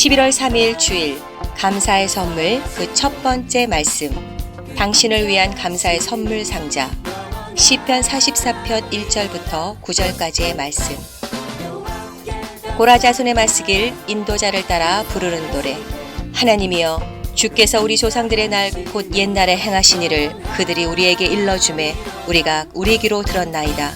11월 3일 주일 감사의 선물 그 첫 번째 말씀, 당신을 위한 감사의 선물 상자, 시편 44편 1절부터 9절까지의 말씀. 고라자손의 말쓰길 인도자를 따라 부르는 노래. 하나님이여, 주께서 우리 조상들의 날 곧 옛날에 행하신 일을 그들이 우리에게 일러주매 우리가 우리 귀로 들었나이다.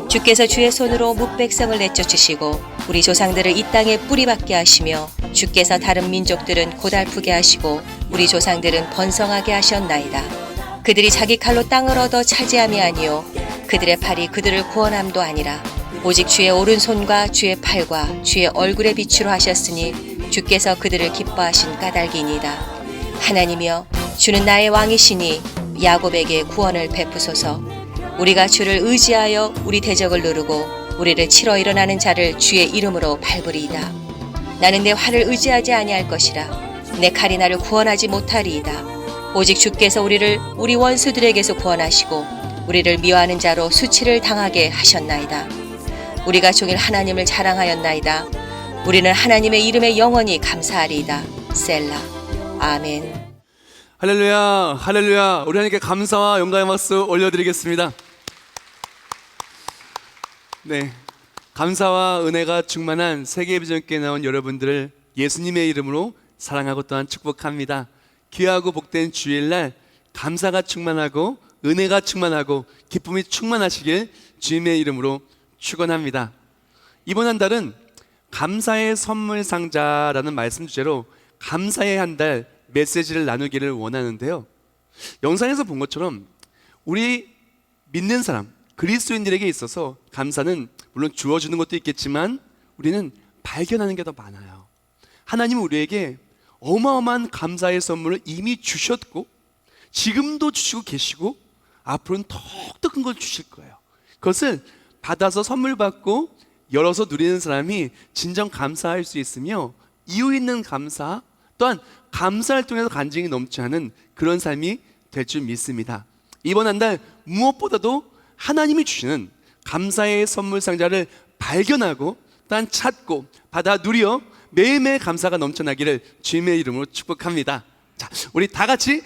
주께서 주의 손으로 뭇백성을 내쫓으시고 우리 조상들을 이 땅에 뿌리박게 하시며 주께서 다른 민족들은 고달프게 하시고 우리 조상들은 번성하게 하셨나이다. 그들이 자기 칼로 땅을 얻어 차지함이 아니요 그들의 팔이 그들을 구원함도 아니라 오직 주의 오른손과 주의 팔과 주의 얼굴의 빛으로 하셨으니 주께서 그들을 기뻐하신 까닭이니이다. 하나님이여, 주는 나의 왕이시니 야곱에게 구원을 베푸소서. 우리가 주를 의지하여 우리 대적을 누르고 우리를 치러 일어나는 자를 주의 이름으로 밟으리이다. 나는 내 활을 의지하지 아니할 것이라. 내 칼이 나를 구원하지 못하리이다. 오직 주께서 우리를 우리 원수들에게서 구원하시고 우리를 미워하는 자로 수치를 당하게 하셨나이다. 우리가 종일 하나님을 자랑하였나이다. 우리는 하나님의 이름에 영원히 감사하리이다. 셀라. 아멘. 할렐루야, 할렐루야. 우리 하나님께 감사와 영광의 박수 올려드리겠습니다. 네, 감사와 은혜가 충만한 세계비전교회 나온 여러분들을 예수님의 이름으로 사랑하고 또한 축복합니다. 귀하고 복된 주일날 감사가 충만하고 은혜가 충만하고 기쁨이 충만하시길 주님의 이름으로 축원합니다. 이번 한 달은 감사의 선물 상자라는 말씀 주제로 감사의 한 달 메시지를 나누기를 원하는데요, 영상에서 본 것처럼 우리 믿는 사람, 그리스도인들에게 있어서 감사는 물론 주어주는 것도 있겠지만 우리는 발견하는 게 더 많아요. 하나님은 우리에게 어마어마한 감사의 선물을 이미 주셨고 지금도 주시고 계시고 앞으로는 더욱더 큰 걸 주실 거예요. 그것을 받아서 선물 받고 열어서 누리는 사람이 진정 감사할 수 있으며 이유 있는 감사, 또한 감사를 통해서 간증이 넘치 않은 그런 삶이 될 줄 믿습니다. 이번 한 달 무엇보다도 하나님이 주시는 감사의 선물 상자를 발견하고 또한 찾고 받아 누려 매일매일 감사가 넘쳐나기를 주님의 이름으로 축복합니다. 자, 우리 다 같이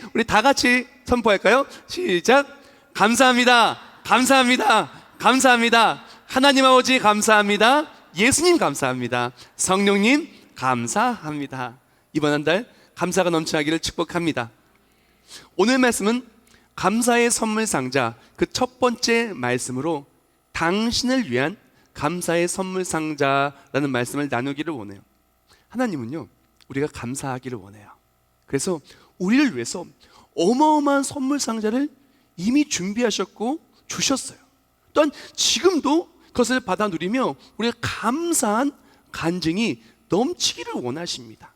선포할까요? 시작. 감사합니다. 감사합니다. 감사합니다. 하나님 아버지 감사합니다. 예수님 감사합니다. 성령님 감사합니다. 이번 한 달 감사가 넘쳐나기를 축복합니다. 오늘 말씀은 감사의 선물 상자 그 첫 번째 말씀으로 당신을 위한 감사의 선물 상자라는 말씀을 나누기를 원해요. 하나님은요, 우리가 감사하기를 원해요. 그래서 우리를 위해서 어마어마한 선물 상자를 이미 준비하셨고 주셨어요. 또한 지금도 그것을 받아 누리며 우리가 감사한 간증이 넘치기를 원하십니다.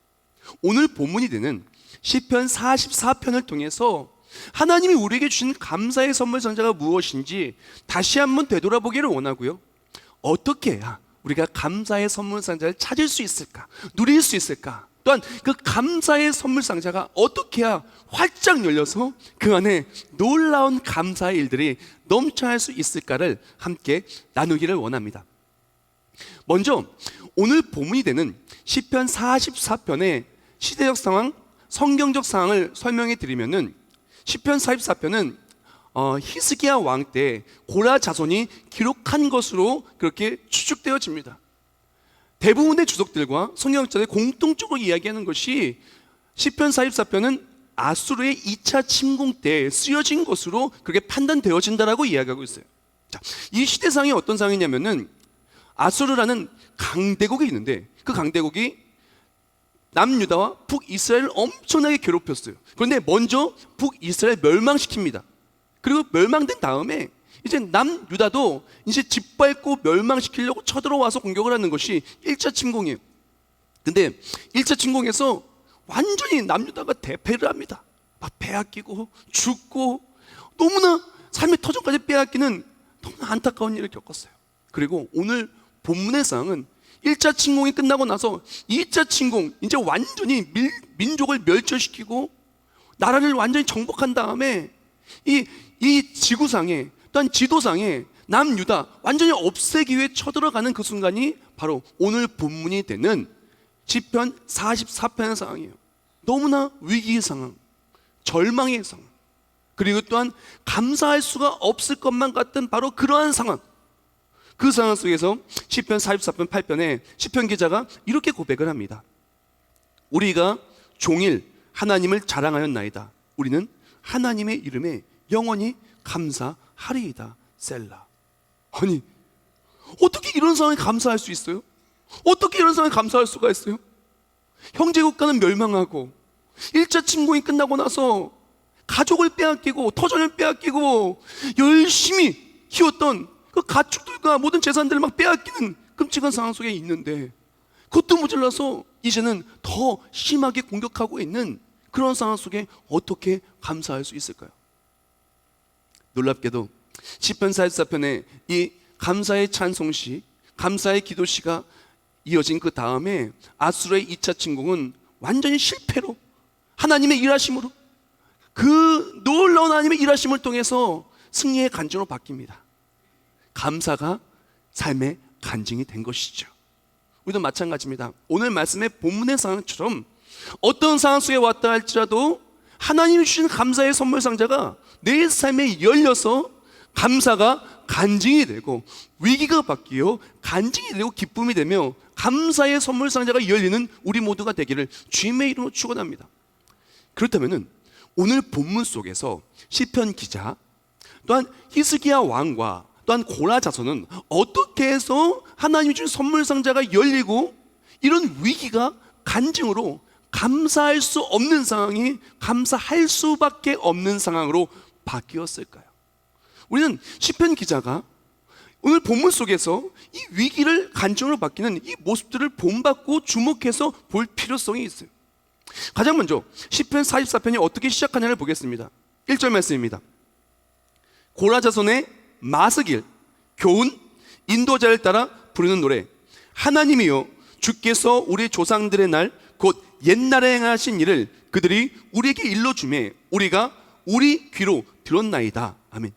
오늘 본문이 되는 시편 44편을 통해서 하나님이 우리에게 주신 감사의 선물 상자가 무엇인지 다시 한번 되돌아보기를 원하고요, 어떻게 해야 우리가 감사의 선물 상자를 찾을 수 있을까, 누릴 수 있을까, 또한 그 감사의 선물 상자가 어떻게 해야 활짝 열려서 그 안에 놀라운 감사의 일들이 넘쳐날 수 있을까를 함께 나누기를 원합니다. 먼저 오늘 본문이 되는 시편 44편의 시대적 상황, 성경적 상황을 설명해 드리면은 시편 44편은 히스기야 왕 때 고라 자손이 기록한 것으로 그렇게 추측되어집니다. 대부분의 주석들과 성경학자들이 공통적으로 이야기하는 것이 시편 44편은 아수르의 2차 침공 때 쓰여진 것으로 그렇게 판단되어진다라고 이야기하고 있어요. 자, 이 시대상이 어떤 상황이냐면은 아수르라는 강대국이 있는데 그 강대국이 남유다와 북이스라엘을 엄청나게 괴롭혔어요. 그런데 먼저 북이스라엘 멸망시킵니다. 그리고 멸망된 다음에 이제 남유다도 이제 짓밟고 멸망시키려고 쳐들어와서 공격을 하는 것이 1차 침공이에요. 근데 1차 침공에서 완전히 남유다가 대패를 합니다. 막 빼앗기고 죽고 너무나 삶의 터전까지 빼앗기는 너무나 안타까운 일을 겪었어요. 그리고 오늘 본문의 상황은 1차 침공이 끝나고 나서 2차 침공, 이제 완전히 민족을 멸절시키고 나라를 완전히 정복한 다음에 이 지구상에, 또한 지도상에 남유다 완전히 없애기 위해 쳐들어가는 그 순간이 바로 오늘 본문이 되는 시편 44편의 상황이에요. 너무나 위기의 상황, 절망의 상황, 그리고 또한 감사할 수가 없을 것만 같은 바로 그러한 상황. 그 상황 속에서 시편 44편 8편에 시편 기자가 이렇게 고백을 합니다. 우리가 종일 하나님을 자랑하였나이다. 우리는 하나님의 이름에 영원히 감사하리이다. 셀라. 아니, 어떻게 이런 상황에 감사할 수 있어요? 어떻게 이런 상황에 감사할 수가 있어요? 형제국가는 멸망하고 1차 침공이 끝나고 나서 가족을 빼앗기고 터전을 빼앗기고 열심히 키웠던 그 가축들과 모든 재산들을 막 빼앗기는 끔찍한 상황 속에 있는데, 그것도 모자라서 이제는 더 심하게 공격하고 있는 그런 상황 속에 어떻게 감사할 수 있을까요? 놀랍게도 시편 44편에 이 감사의 찬송시, 감사의 기도시가 이어진 그 다음에 아수르의 2차 침공은 완전히 실패로, 하나님의 일하심으로, 그 놀라운 하나님의 일하심을 통해서 승리의 간증으로 바뀝니다. 감사가 삶의 간증이 된 것이죠. 우리도 마찬가지입니다. 오늘 말씀의 본문의 상황처럼 어떤 상황 속에 왔다 할지라도 하나님이 주신 감사의 선물 상자가 내 삶에 열려서 감사가 간증이 되고, 위기가 바뀌어 간증이 되고 기쁨이 되며 감사의 선물 상자가 열리는 우리 모두가 되기를 주님의 이름으로 축원합니다. 그렇다면 오늘 본문 속에서 시편 기자, 또한 히스기야 왕과 또한 고라 자손은 어떻게 해서 하나님이 준 선물 상자가 열리고 이런 위기가 간증으로 감사할 수 없는 상황이 감사할 수밖에 없는 상황으로 바뀌었을까요? 우리는 시편 기자가 오늘 본문 속에서 이 위기를 간증으로 바뀌는 이 모습들을 본받고 주목해서 볼 필요성이 있어요. 가장 먼저 시편 44편이 어떻게 시작하냐를 보겠습니다. 1절 말씀입니다. 고라 자손의 마스길, 교훈, 인도자를 따라 부르는 노래. 하나님이여, 주께서 우리 조상들의 날 곧 옛날에 행하신 일을 그들이 우리에게 일러주매 우리가 우리 귀로 들었나이다. 아멘.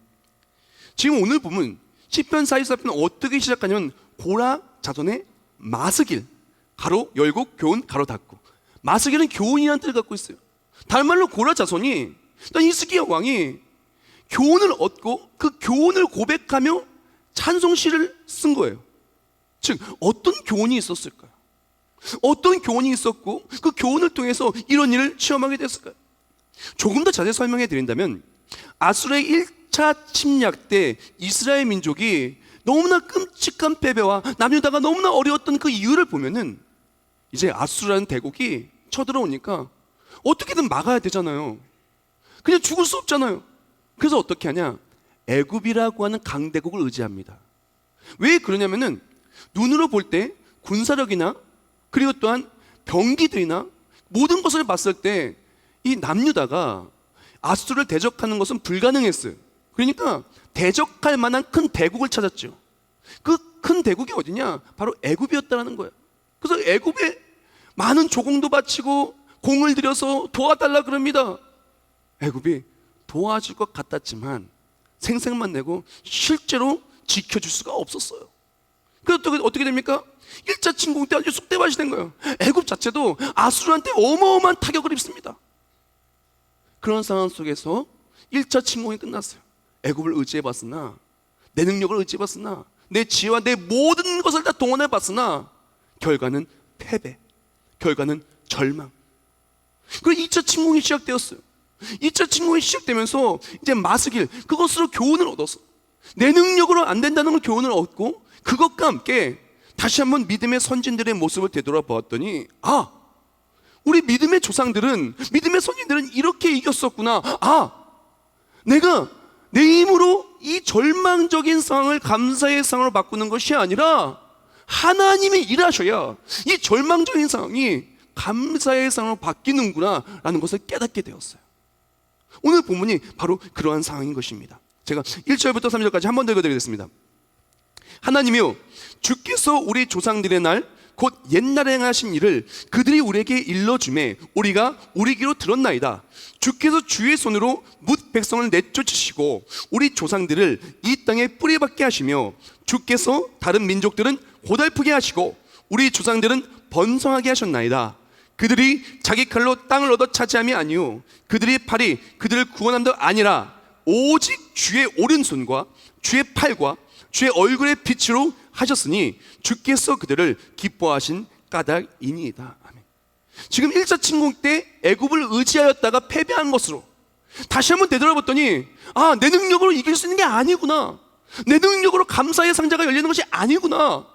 지금 오늘 보면 시편 44편은 어떻게 시작하냐면 고라 자손의 마스길, 가로 열고 교훈 가로 닫고. 마스길은 교훈이라는 뜻을 갖고 있어요. 다른 말로 고라 자손이, 일단 히스기야 왕이 교훈을 얻고 그 교훈을 고백하며 찬송시를 쓴 거예요. 즉 어떤 교훈이 있었을까요? 어떤 교훈이 있었고 그 교훈을 통해서 이런 일을 체험하게 됐을까요? 조금 더 자세히 설명해 드린다면, 아수르의 1차 침략 때 이스라엘 민족이 너무나 끔찍한 패배와 남유다가 너무나 어려웠던 그 이유를 보면은, 이제 아수르라는 대국이 쳐들어오니까 어떻게든 막아야 되잖아요. 그냥 죽을 수 없잖아요. 그래서 어떻게 하냐? 애굽이라고 하는 강대국을 의지합니다. 왜 그러냐면은 눈으로 볼 때 군사력이나 그리고 또한 병기들이나 모든 것을 봤을 때 이 남유다가 아수르를 대적하는 것은 불가능했어요. 그러니까 대적할 만한 큰 대국을 찾았죠. 그 큰 대국이 어디냐? 바로 애굽이었다는 거예요. 그래서 애굽에 많은 조공도 바치고 공을 들여서 도와달라 그럽니다. 애굽이 도와줄 것 같았지만 생색만 내고 실제로 지켜줄 수가 없었어요. 그래서 어떻게 됩니까? 1차 침공 때 아주 쑥대밭이 된 거예요. 애굽 자체도 아수르한테 어마어마한 타격을 입습니다. 그런 상황 속에서 1차 침공이 끝났어요. 애굽을 의지해봤으나, 내 능력을 의지해봤으나, 내 지혜와 내 모든 것을 다 동원해봤으나 결과는 패배, 결과는 절망. 그리고 2차 침공이 시작되었어요. 2차 침공이 시작되면서 이제 마스길, 그것으로 교훈을 얻어서 내 능력으로 안 된다는 걸 교훈을 얻고, 그것과 함께 다시 한번 믿음의 선진들의 모습을 되돌아보았더니, 아, 우리 믿음의 조상들은, 믿음의 선진들은 이렇게 이겼었구나. 아, 내가 내 힘으로 이 절망적인 상황을 감사의 상황으로 바꾸는 것이 아니라 하나님이 일하셔야 이 절망적인 상황이 감사의 상황으로 바뀌는구나 라는 것을 깨닫게 되었어요. 오늘 본문이 바로 그러한 상황인 것입니다. 제가 1절부터 3절까지 한 번 더 읽어드리겠습니다. 하나님이여, 주께서 우리 조상들의 날 곧 옛날에 행하신 일을 그들이 우리에게 일러주매 우리가 우리 귀로 들었나이다. 주께서 주의 손으로 뭇 백성을 내쫓으시고 우리 조상들을 이 땅에 뿌리박게 하시며, 주께서 다른 민족들은 고달프게 하시고 우리 조상들은 번성하게 하셨나이다. 그들이 자기 칼로 땅을 얻어 차지함이 아니요 그들의 팔이 그들을 구원함도 아니라 오직 주의 오른손과 주의 팔과 주의 얼굴의 빛으로 하셨으니 주께서 그들을 기뻐하신 까닭이니이다. 아멘. 지금 1차 침공 때 애굽을 의지하였다가 패배한 것으로 다시 한번 되돌아봤더니 내 능력으로 이길 수 있는 게 아니구나. 내 능력으로 감사의 상자가 열리는 것이 아니구나.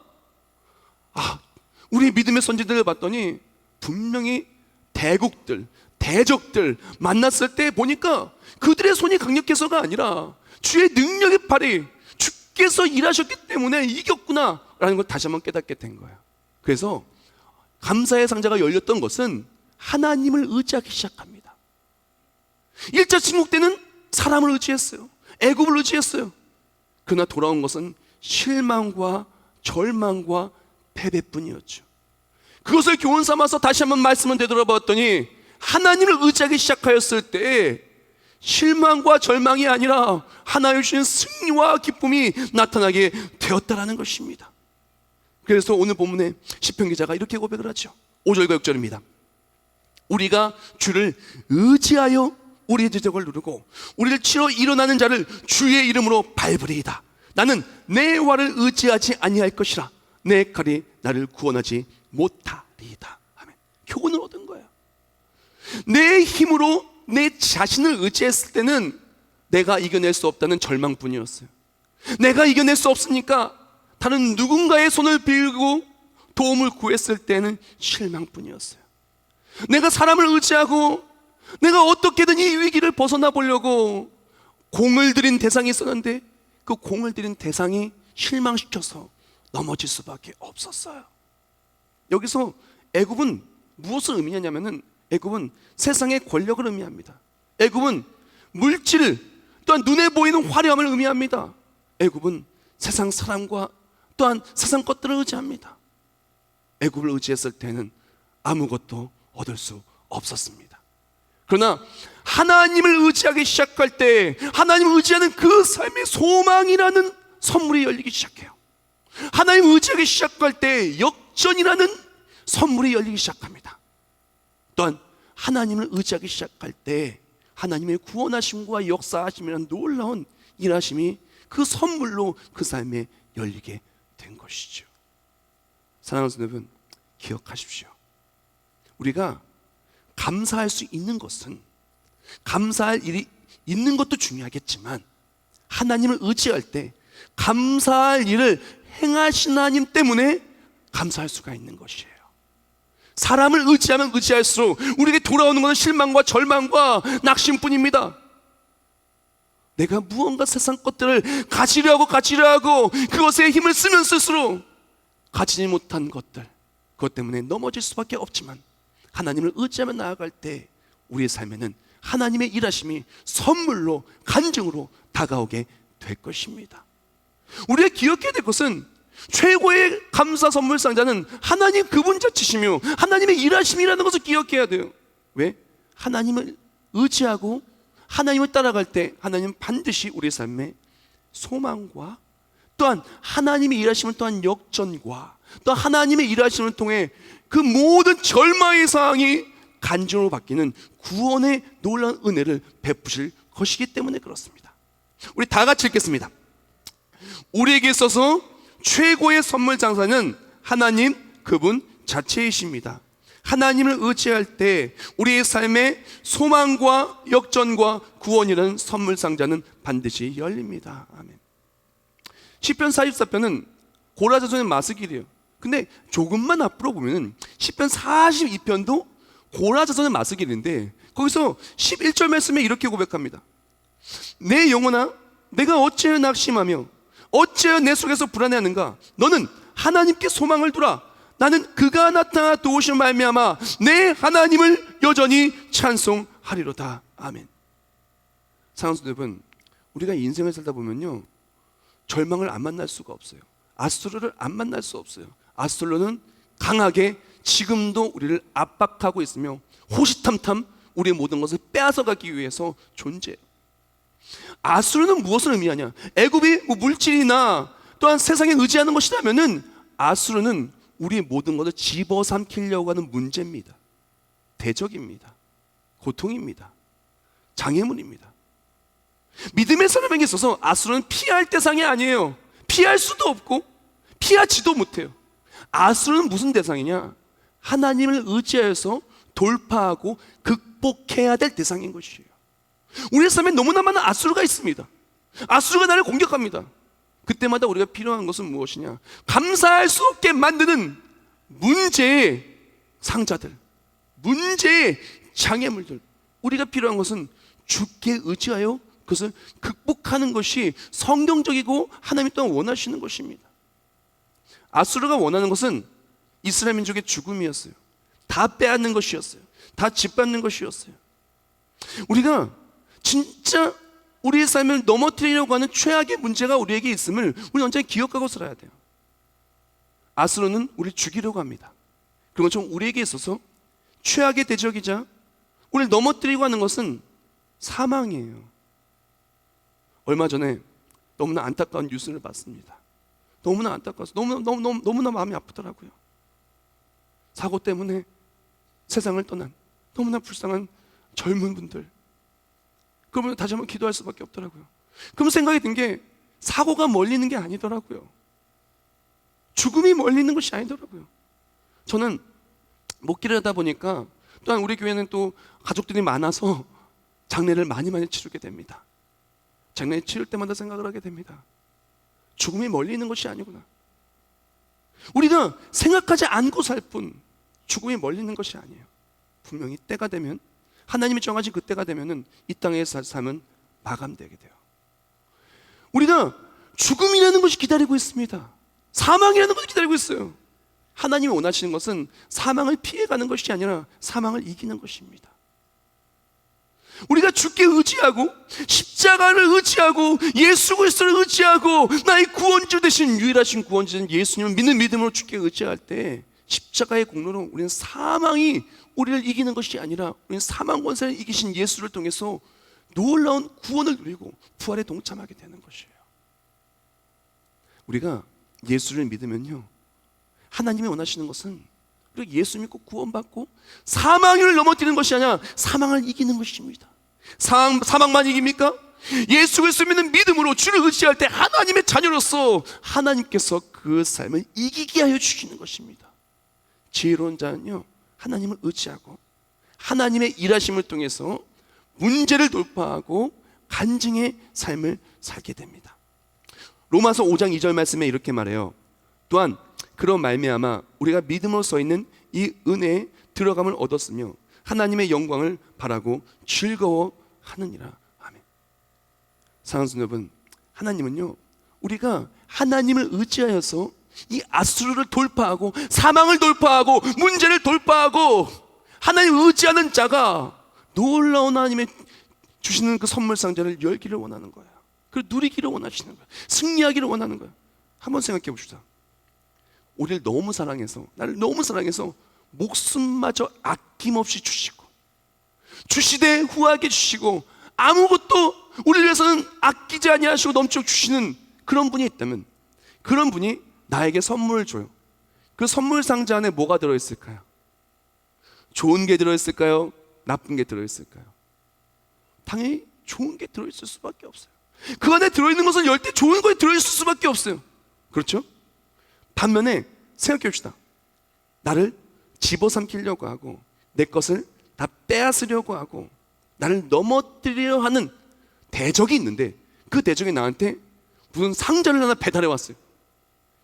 우리 믿음의 선지자들을 봤더니 분명히 대국들, 대적들 만났을 때 보니까 그들의 손이 강력해서가 아니라 주의 능력의 팔이 주께서 일하셨기 때문에 이겼구나 라는 걸 다시 한번 깨닫게 된 거예요. 그래서 감사의 상자가 열렸던 것은 하나님을 의지하기 시작합니다. 1차 침국 때는 사람을 의지했어요. 애굽을 의지했어요. 그러나 돌아온 것은 실망과 절망과 패배뿐이었죠. 그것을 교훈 삼아서 다시 한번 말씀을 되돌아봤더니 하나님을 의지하기 시작하였을 때 실망과 절망이 아니라 하나님 주신 승리와 기쁨이 나타나게 되었다라는 것입니다. 그래서 오늘 본문에 시편 기자가 이렇게 고백을 하죠. 5절과 6절입니다. 우리가 주를 의지하여 우리의 대적을 누르고 우리를 치러 일어나는 자를 주의 이름으로 밟으리이다. 나는 내 활을 의지하지 아니할 것이라 내 칼이 나를 구원하지 못하리이다. 아멘. 교훈을 얻은 거야. 내 힘으로 내 자신을 의지했을 때는 내가 이겨낼 수 없다는 절망뿐이었어요. 내가 이겨낼 수 없으니까 다른 누군가의 손을 빌고 도움을 구했을 때는 실망뿐이었어요. 내가 사람을 의지하고 내가 어떻게든 이 위기를 벗어나 보려고 공을 들인 대상이 있었는데 그 공을 들인 대상이 실망시켜서 넘어질 수밖에 없었어요. 여기서 애굽은 무엇을 의미하냐면은 애굽은 세상의 권력을 의미합니다. 애굽은 물질 또한 눈에 보이는 화려함을 의미합니다. 애굽은 세상 사람과 또한 세상 것들을 의지합니다. 애굽을 의지했을 때는 아무것도 얻을 수 없었습니다. 그러나 하나님을 의지하기 시작할 때 하나님을 의지하는 그 삶의 소망이라는 선물이 열리기 시작해요. 하나님을 의지하기 시작할 때 역전이라는 선물이 열리기 시작합니다. 또한 하나님을 의지하기 시작할 때 하나님의 구원하심과 역사하심이라는 놀라운 일하심이 그 선물로 그 삶에 열리게 된 것이죠. 사랑하는 여러분, 기억하십시오. 우리가 감사할 수 있는 것은 감사할 일이 있는 것도 중요하겠지만 하나님을 의지할 때 감사할 일을 행하신 하나님 때문에 감사할 수가 있는 것이에요. 사람을 의지하면 의지할수록 우리에게 돌아오는 것은 실망과 절망과 낙심뿐입니다. 내가 무언가 세상 것들을 가지려 하고 그것에 힘을 쓰면 쓸수록 가지지 못한 것들, 그것 때문에 넘어질 수밖에 없지만 하나님을 의지하며 나아갈 때 우리의 삶에는 하나님의 일하심이 선물로 간증으로 다가오게 될 것입니다. 우리가 기억해야 될 것은 최고의 감사 선물 상자는 하나님 그분 자체시며 하나님의 일하심이라는 것을 기억해야 돼요. 왜? 하나님을 의지하고 하나님을 따라갈 때 하나님은 반드시 우리 삶에 소망과 또한 하나님의 일하심을 또한 역전과 또 하나님의 일하심을 통해 그 모든 절망의 상황이 간증으로 바뀌는 구원의 놀라운 은혜를 베푸실 것이기 때문에 그렇습니다. 우리 다 같이 읽겠습니다. 우리에게 있어서 최고의 선물 장사는 하나님 그분 자체이십니다. 하나님을 의지할 때 우리의 삶에 소망과 역전과 구원이라는 선물 상자는 반드시 열립니다. 아멘. 시편 44편은 고라자손의 마스길이에요. 근데 조금만 앞으로 보면 시편 42편도 고라자손의 마스길인데 거기서 11절 말씀에 이렇게 고백합니다. 내 영혼아 내가 어찌하여 낙심하며 어찌하여 내 속에서 불안해하는가. 너는 하나님께 소망을 두라. 나는 그가 나타나 도우심을 말미암아 내 하나님을 여전히 찬송하리로다. 아멘. 사랑하는 여러분, 우리가 인생을 살다 보면요 절망을 안 만날 수가 없어요. 아수르를 안 만날 수 없어요. 아수르는 강하게 지금도 우리를 압박하고 있으며 호시탐탐 우리의 모든 것을 빼앗아가기 위해서 존재해요. 아수르는 무엇을 의미하냐? 애굽이 물질이나 또한 세상에 의지하는 것이라면은 아수르는 우리의 모든 것을 집어삼키려고 하는 문제입니다. 대적입니다. 고통입니다. 장애물입니다. 믿음의 사람에게 있어서 아수르는 피할 대상이 아니에요. 피할 수도 없고 피하지도 못해요. 아수르는 무슨 대상이냐? 하나님을 의지하여서 돌파하고 극복해야 될 대상인 것이에요. 우리의 삶에 너무나 많은 아수르가 있습니다. 아수르가 나를 공격합니다. 그때마다 우리가 필요한 것은 무엇이냐? 감사할 수 없게 만드는 문제의 상자들, 문제의 장애물들. 우리가 필요한 것은 주께 의지하여 그것을 극복하는 것이 성경적이고 하나님 또한 원하시는 것입니다. 아수르가 원하는 것은 이스라엘 민족의 죽음이었어요. 다 빼앗는 것이었어요. 다 짓밟는 것이었어요. 우리가 진짜 우리의 삶을 넘어뜨리려고 하는 최악의 문제가 우리에게 있음을 우리는 언제나 기억하고 살아야 돼요. 아수르는 우리를 죽이려고 합니다. 그리고 좀 우리에게 있어서 최악의 대적이자 우리를 넘어뜨리고 하는 것은 사망이에요. 얼마 전에 너무나 안타까운 뉴스를 봤습니다. 너무나 안타까워서 너무나 마음이 아프더라고요. 사고 때문에 세상을 떠난 너무나 불쌍한 젊은 분들, 그러면 다시 한번 기도할 수밖에 없더라고요. 그럼 생각이 든 게 사고가 멀리 있는 게 아니더라고요. 죽음이 멀리 있는 것이 아니더라고요. 저는 목기를 하다 보니까 또한 우리 교회는 또 가족들이 많아서 장례를 많이 치르게 됩니다. 장례 치를 때마다 생각을 하게 됩니다. 죽음이 멀리 있는 것이 아니구나. 우리가 생각하지 않고 살 뿐 죽음이 멀리 있는 것이 아니에요. 분명히 때가 되면, 하나님이 정하신 그 때가 되면은 이 땅의 삶은 마감되게 돼요. 우리가 죽음이라는 것이 기다리고 있습니다. 사망이라는 것이 기다리고 있어요. 하나님이 원하시는 것은 사망을 피해가는 것이 아니라 사망을 이기는 것입니다. 우리가 주께 의지하고 십자가를 의지하고 예수 그리스도를 의지하고 나의 구원주 되신 유일하신 구원주신 예수님을 믿는 믿음으로 주께 의지할 때 십자가의 공로로 우리는 사망이 우리를 이기는 것이 아니라 우리는 사망 권세를 이기신 예수를 통해서 놀라운 구원을 누리고 부활에 동참하게 되는 것이에요. 우리가 예수를 믿으면요, 하나님이 원하시는 것은 우리가 예수 믿고 구원받고 사망을 넘어뜨리는 것이 아니라 사망을 이기는 것입니다. 사망만 이깁니까? 예수 그리스도 믿는 믿음으로 주를 의지할 때 하나님의 자녀로서 하나님께서 그 삶을 이기게 하여 주시는 것입니다. 지혜로운 자는요, 하나님을 의지하고 하나님의 일하심을 통해서 문제를 돌파하고 간증의 삶을 살게 됩니다. 로마서 5장 2절 말씀에 이렇게 말해요. 또한 그런 말미암아 우리가 믿음으로 써 있는 이 은혜에 들어감을 얻었으며 하나님의 영광을 바라고 즐거워하느니라. 아멘. 사랑하는 성도 여러분, 하나님은요, 우리가 하나님을 의지하여서 이 아수르를 돌파하고 사망을 돌파하고 문제를 돌파하고 하나님을 의지하는 자가 놀라운 하나님의 주시는 그 선물 상자를 열기를 원하는 거야. 그걸 누리기를 원하시는 거야. 승리하기를 원하는 거야. 한번 생각해 봅시다. 우리를 너무 사랑해서, 나를 너무 사랑해서 목숨마저 아낌없이 주시고 주시되 후하게 주시고 아무것도 우리를 위해서는 아끼지 아니하시고 넘쳐 주시는 그런 분이 있다면, 그런 분이 나에게 선물을 줘요. 그 선물 상자 안에 뭐가 들어있을까요? 좋은 게 들어있을까요? 나쁜 게 들어있을까요? 당연히 좋은 게 들어있을 수밖에 없어요. 그 안에 들어있는 것은 열 대 좋은 거에 들어있을 수밖에 없어요. 그렇죠? 반면에 생각해 봅시다. 나를 집어삼키려고 하고 내 것을 다 빼앗으려고 하고 나를 넘어뜨리려 하는 대적이 있는데, 그 대적이 나한테 무슨 상자를 하나 배달해 왔어요.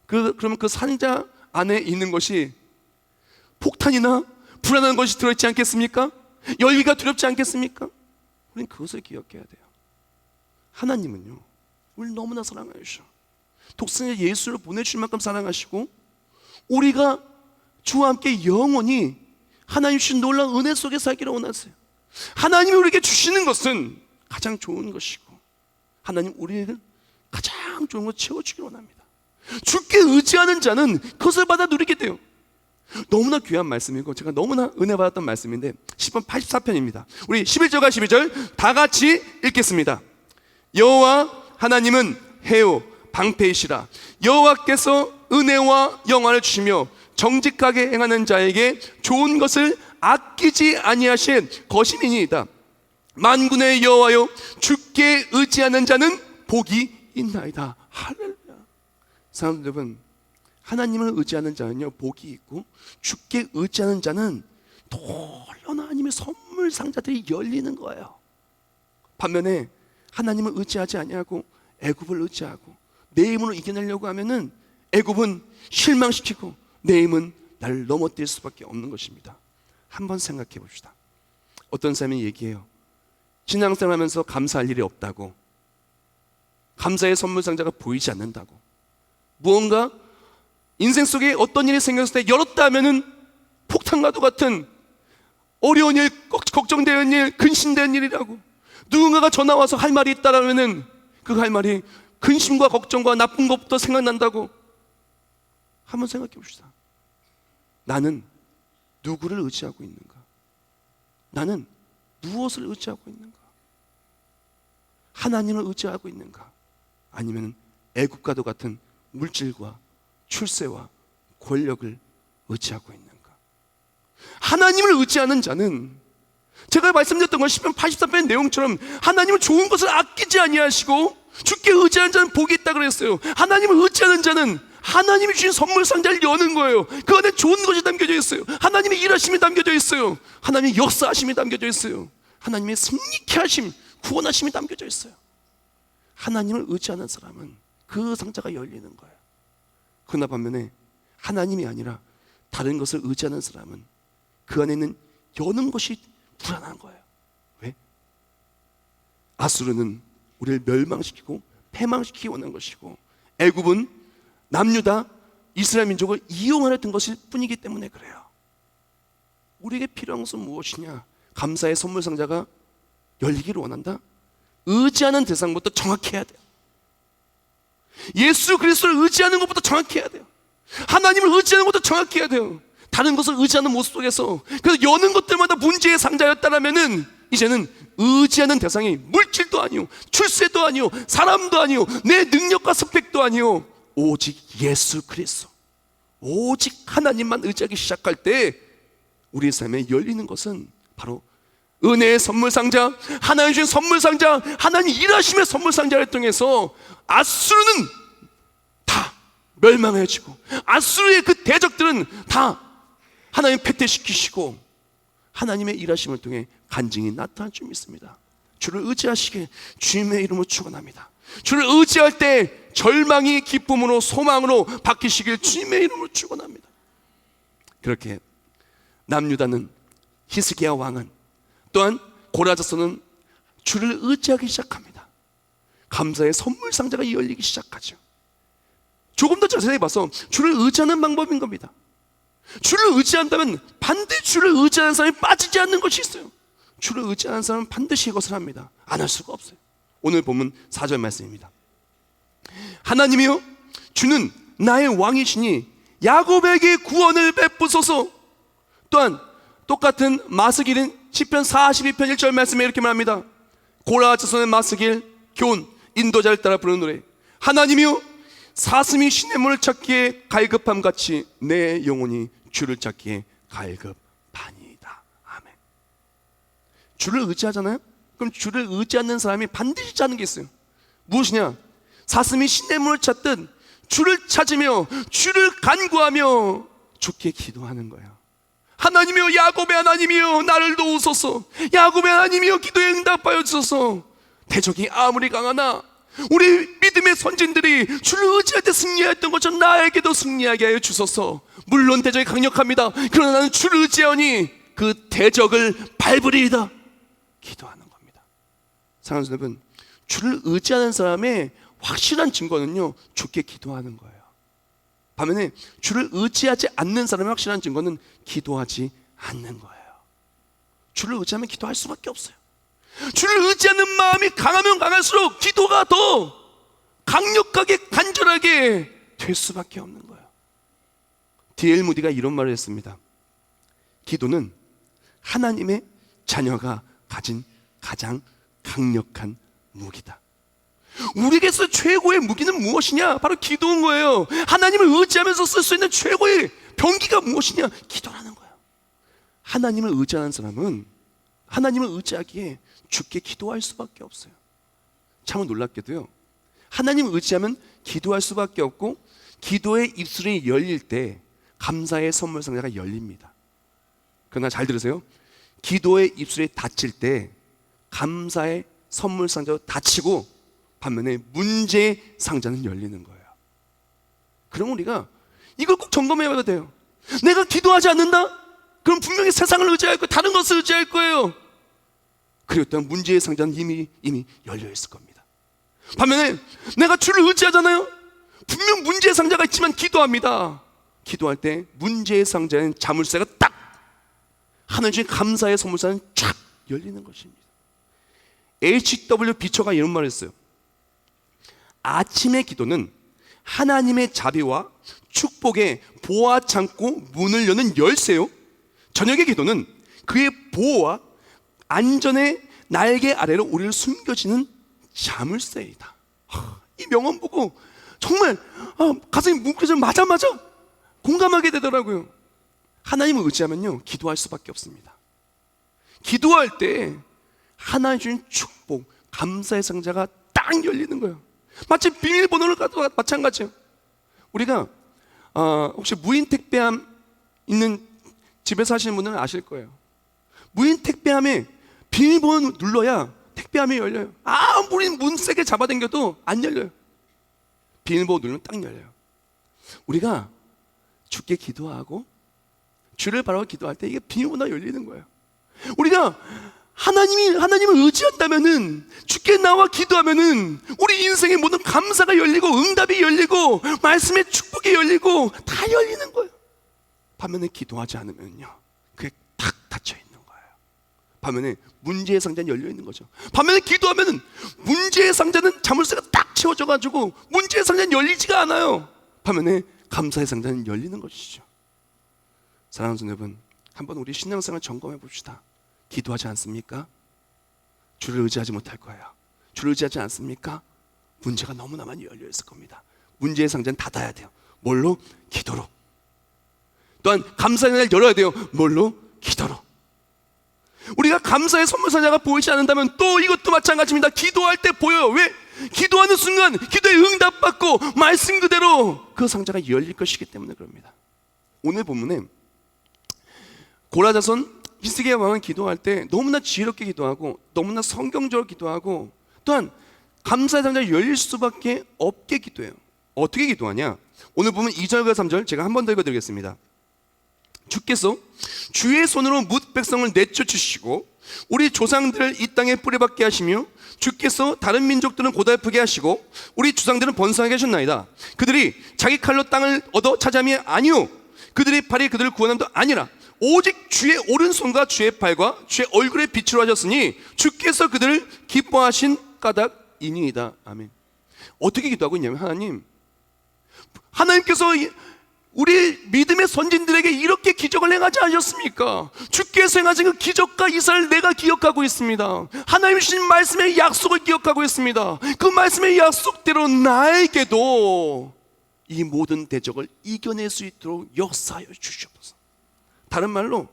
그러면 그 상자 안에 있는 것이 폭탄이나 불안한 것이 들어있지 않겠습니까? 열기가 두렵지 않겠습니까? 우리는 그것을 기억해야 돼요. 하나님은요, 우리를 너무나 사랑하셔. 독생자 예수를 보내주실 만큼 사랑하시고 우리가 주와 함께 영원히 하나님 주신 놀라운 은혜 속에 살기를 원하세요. 하나님이 우리에게 주시는 것은 가장 좋은 것이고 하나님 우리에게 가장 좋은 걸 채워주기를 원합니다. 주께 의지하는 자는 그것을 받아 누리게 돼요. 너무나 귀한 말씀이고 제가 너무나 은혜 받았던 말씀인데 10편 84편입니다. 우리 11절과 12절 다 같이 읽겠습니다. 여호와 하나님은 해요 방패이시라. 여호와께서 은혜와 영화를 주시며 정직하게 행하는 자에게 좋은 것을 아끼지 아니하신 것임이니이다. 만군의 여호와여, 주께 의지하는 자는 복이 있나이다. 할렐루야. 사랑하는 여러분, 하나님을 의지하는 자는요 복이 있고, 주께 의지하는 자는 놀라운 하나님의 선물 상자들이 열리는 거예요. 반면에 하나님을 의지하지 아니하고 애굽을 의지하고 내 힘으로 이겨내려고 하면은 애굽은 실망시키고 내 힘은 나를 넘어뜨릴 수밖에 없는 것입니다. 한번 생각해 봅시다. 어떤 사람이 얘기해요. 신앙생활 하면서 감사할 일이 없다고, 감사의 선물 상자가 보이지 않는다고, 무언가 인생 속에 어떤 일이 생겼을 때 열었다 하면은 폭탄과도 같은 어려운 일, 걱정되는 일, 근심되는 일이라고, 누군가가 전화 와서 할 말이 있다라면은 그 할 말이 근심과 걱정과 나쁜 것부터 생각난다고. 한번 생각해 봅시다. 나는 누구를 의지하고 있는가? 나는 무엇을 의지하고 있는가? 하나님을 의지하고 있는가? 아니면 애국과도 같은 물질과 출세와 권력을 의지하고 있는가? 하나님을 의지하는 자는, 제가 말씀드렸던 건 시편 83편의 내용처럼 하나님은 좋은 것을 아끼지 아니하시고 주께 의지하는 자는 복이 있다 그랬어요. 하나님을 의지하는 자는 하나님이 주신 선물 상자를 여는 거예요. 그 안에 좋은 것이 담겨져 있어요. 하나님의 일하심이 담겨져 있어요. 하나님의 역사하심이 담겨져 있어요. 하나님의 승리케 하심, 구원하심이 담겨져 있어요. 하나님을 의지하는 사람은 그 상자가 열리는 거예요. 그러나 반면에 하나님이 아니라 다른 것을 의지하는 사람은 그 안에는 여는 것이 불안한 거예요. 왜? 아수르는 우리를 멸망시키고 패망시키기 원한 것이고, 애굽은 남유다 이스라엘 민족을 이용하려 든 것일 뿐이기 때문에 그래요. 우리에게 필요한 것은 무엇이냐? 감사의 선물 상자가 열리기를 원한다? 의지하는 대상부터 정확히 해야 돼요. 예수 그리스도를 의지하는 것부터 정확히 해야 돼요. 하나님을 의지하는 것부터 정확히 해야 돼요. 다른 것을 의지하는 모습 속에서, 그래서 여는 것들마다 문제의 상자였다라면은 이제는 의지하는 대상이 물질도 아니요, 출세도 아니요, 사람도 아니요, 내 능력과 스펙도 아니요, 오직 예수 그리스도, 오직 하나님만 의지하기 시작할 때 우리의 삶에 열리는 것은 바로 은혜의 선물 상자, 하나님 주신 선물 상자, 하나님 일하심의 선물 상자를 통해서 아수르는 다 멸망해지고, 아수르의 그 대적들은 다 하나님 패퇴시키시고, 하나님의 일하심을 통해 간증이 나타날 줄 믿습니다. 주를 의지하시게 주님의 이름으로 축원합니다. 주를 의지할 때 절망이 기쁨으로, 소망으로 바뀌시길 주님의 이름으로 축원합니다. 그렇게 남유다는, 히스기야 왕은, 또한 고라 자손은 주를 의지하기 시작합니다. 감사의 선물 상자가 열리기 시작하죠. 조금 더 자세히 봐서 주를 의지하는 방법인 겁니다. 주를 의지한다면 반드시 주를 의지하는 사람이 빠지지 않는 것이 있어요. 주를 의지하는 사람은 반드시 이것을 합니다. 안 할 수가 없어요. 오늘 본문 4절 말씀입니다. 하나님이여, 주는 나의 왕이시니 야곱에게 구원을 베푸소서. 또한 똑같은 마스길인 시편 42편 1절 말씀에 이렇게 말합니다. 고라 자손의 마스길, 교훈, 인도자를 따라 부르는 노래. 하나님이여, 사슴이 시냇물을 찾기에 갈급함 같이 내 영혼이 주를 찾기에 갈급하니이다. 아멘. 주를 의지하잖아요? 그럼 주를 의지하는 사람이 반드시 찾는 게 있어요. 무엇이냐? 사슴이 시냇물을 찾듯 주를 찾으며 주를 간구하며 주께 기도하는 거예요. 하나님이여, 야곱의 하나님이여, 나를 도우소서. 야곱의 하나님이여, 기도에 응답하여 주소서. 대적이 아무리 강하나 우리 믿음의 선진들이 주를 의지할 때 승리했던 것처럼 나에게도 승리하게 하여 주소서. 물론 대적이 강력합니다. 그러나 나는 주를 의지하니 그 대적을 밟으리이다. 기도하는 겁니다. 사랑하는 여러분, 주를 의지하는 사람의 확실한 증거는요, 주께 기도하는 거예요. 반면에 주를 의지하지 않는 사람의 확실한 증거는 기도하지 않는 거예요. 주를 의지하면 기도할 수밖에 없어요. 주를 의지하는 마음이 강하면 강할수록 기도가 더 강력하게, 간절하게 될 수밖에 없는 거예요. D.L. 무디가 이런 말을 했습니다. 기도는 하나님의 자녀가 가진 가장 강력한 무기다. 우리에게서 최고의 무기는 무엇이냐? 바로 기도인 거예요. 하나님을 의지하면서 쓸 수 있는 최고의 병기가 무엇이냐? 기도라는 거예요. 하나님을 의지하는 사람은 하나님을 의지하기에 주께 기도할 수밖에 없어요. 참 놀랍게도요, 하나님을 의지하면 기도할 수밖에 없고, 기도의 입술이 열릴 때 감사의 선물 상자가 열립니다. 그러나 잘 들으세요. 기도의 입술이 닫힐 때 감사의 선물 상자가 닫히고, 반면에 문제의 상자는 열리는 거예요. 그럼 우리가 이걸 꼭 점검해 봐야 돼요. 내가 기도하지 않는다? 그럼 분명히 세상을 의지할 거예요. 다른 것을 의지할 거예요. 그리고 또한 문제의 상자는 이미 열려 있을 겁니다. 반면에 내가 주를 의지하잖아요. 분명 문제의 상자가 있지만 기도합니다. 기도할 때 문제의 상자는 자물쇠가 딱, 하늘 중에 감사의 선물상은 쫙 열리는 것입니다. H.W. 비처가 이런 말을 했어요. 아침의 기도는 하나님의 자비와 축복의 보화 창고 문을 여는 열쇠요, 저녁의 기도는 그의 보호와 안전의 날개 아래로 우리를 숨겨지는 자물쇠이다. 이 명언 보고 정말 가슴이 뭉클해져. 맞아 공감하게 되더라고요. 하나님을 의지하면요, 기도할 수밖에 없습니다. 기도할 때 하나님 주신 축복, 감사의 상자가 딱 열리는 거예요. 마치 비밀번호를 가도 마찬가지예요. 우리가 혹시 무인 택배함 있는 집에 사시는 분들은 아실 거예요. 무인 택배함에 비밀번호 눌러야 택배함이 열려요. 아무리 문 세게 잡아당겨도 안 열려요. 비밀번호 누르면 딱 열려요. 우리가 주께 기도하고 주를 바라고 기도할 때 이게 비밀번호가 열리는 거예요. 우리가 하나님을 의지한다면은, 주께 나와 기도하면은 우리 인생의 모든 감사가 열리고 응답이 열리고 말씀의 축복이 열리고 다 열리는 거예요. 반면에 기도하지 않으면요, 그게 탁 닫혀 있는 거예요. 반면에 문제의 상자는 열려 있는 거죠. 반면에 기도하면은 문제의 상자는 자물쇠가 딱 채워져 가지고 문제의 상자는 열리지가 않아요. 반면에 감사의 상자는 열리는 것이죠. 사랑하는 성도 여러분, 한번 우리 신앙생활 점검해 봅시다. 기도하지 않습니까? 주를 의지하지 못할 거예요. 주를 의지하지 않습니까? 문제가 너무나 많이 열려 있을 겁니다. 문제의 상자는 닫아야 돼요. 뭘로? 기도로. 또한 감사의 날 열어야 돼요. 뭘로? 기도로. 우리가 감사의 선물 상자가 보이지 않는다면 또 이것도 마찬가지입니다. 기도할 때 보여요. 왜? 기도하는 순간 기도에 응답받고 말씀 그대로 그 상자가 열릴 것이기 때문에 그럽니다. 오늘 본문에 고라자손 히스기야 왕은 기도할 때 너무나 지혜롭게 기도하고 너무나 성경적으로 기도하고, 또한 감사의 상자가 열릴 수밖에 없게 기도해요. 어떻게 기도하냐? 오늘 보면 2절과 3절 제가 한 번 더 읽어드리겠습니다. 주께서 주의 손으로 뭇 백성을 내쫓으시고 우리 조상들을 이 땅에 뿌리박게 하시며, 주께서 다른 민족들은 고달프게 하시고 우리 주상들은 번성하게 하셨나이다. 그들이 자기 칼로 땅을 얻어 차지함이 아니오, 그들의 팔이 그들을 구원함도 아니라 오직 주의 오른손과 주의 팔과 주의 얼굴의 빛으로 하셨으니 주께서 그들을 기뻐하신 까닭이니이다. 아멘. 어떻게 기도하고 있냐면, 하나님께서 우리 믿음의 선진들에게 이렇게 기적을 행하지 않으셨습니까? 주께서 행하신 그 기적과 이사를 내가 기억하고 있습니다. 하나님 주신 말씀의 약속을 기억하고 있습니다. 그 말씀의 약속대로 나에게도 이 모든 대적을 이겨낼 수 있도록 역사하여 주시옵소서. 다른 말로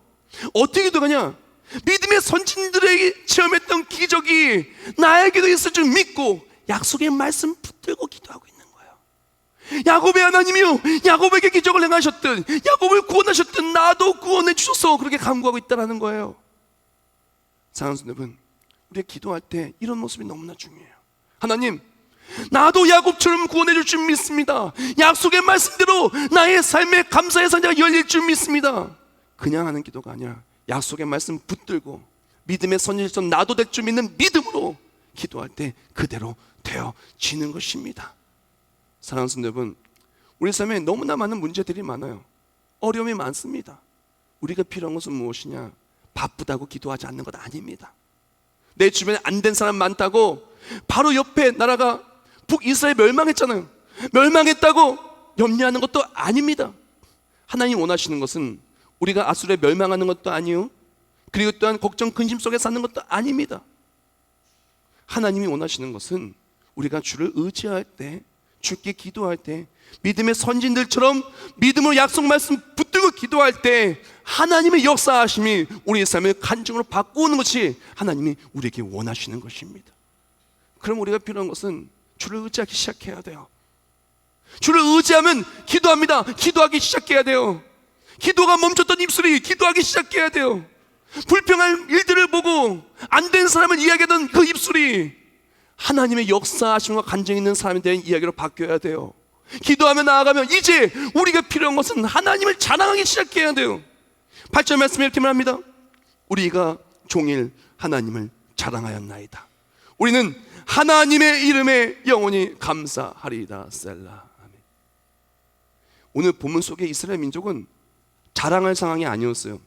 어떻게 기도하냐? 믿음의 선진들에게 체험했던 기적이 나에게도 있을 줄 믿고 약속의 말씀 붙들고 기도하고 있는 거예요. 야곱의 하나님이요, 야곱에게 기적을 행하셨든 야곱을 구원하셨든 나도 구원해 주셔서 그렇게 간구하고 있다는 거예요. 사랑하는 여러분, 우리가 기도할 때 이런 모습이 너무나 중요해요. 하나님, 나도 야곱처럼 구원해 줄 줄 믿습니다. 약속의 말씀대로 나의 삶의 감사의 상자가 열릴 줄 믿습니다. 그냥 하는 기도가 아니라 약속의 말씀 붙들고 믿음의 선진처럼 나도 될 줄 믿는 믿음으로 기도할 때 그대로 되어지는 것입니다. 사랑하는 성도 여러분, 우리 삶에 너무나 많은 문제들이 많아요. 어려움이 많습니다. 우리가 필요한 것은 무엇이냐? 바쁘다고 기도하지 않는 것 아닙니다. 내 주변에 안 된 사람 많다고 바로 옆에 나라가 북이스라엘 멸망했잖아요. 멸망했다고 염려하는 것도 아닙니다. 하나님 원하시는 것은 우리가 아수르에 멸망하는 것도 아니요, 그리고 또한 걱정 근심 속에 사는 것도 아닙니다. 하나님이 원하시는 것은 우리가 주를 의지할 때 주께 기도할 때, 믿음의 선진들처럼 믿음으로 약속 말씀 붙들고 기도할 때 하나님의 역사하심이 우리의 삶을 간증으로 바꾸는 것이 하나님이 우리에게 원하시는 것입니다. 그럼 우리가 필요한 것은 주를 의지하기 시작해야 돼요. 주를 의지하면 기도합니다. 기도하기 시작해야 돼요. 기도가 멈췄던 입술이 기도하기 시작해야 돼요. 불평할 일들을 보고 안 된 사람을 이야기하던 그 입술이 하나님의 역사하심과 간증 있는 사람에 대한 이야기로 바뀌어야 돼요. 기도하며 나아가면 이제 우리가 필요한 것은 하나님을 자랑하기 시작해야 돼요. 8절 말씀에 이렇게 말합니다. 우리가 종일 하나님을 자랑하였나이다. 우리는 하나님의 이름에 영원히 감사하리이다. 셀라. 아멘. 오늘 본문 속에 이스라엘 민족은 자랑할 상황이 아니었어요.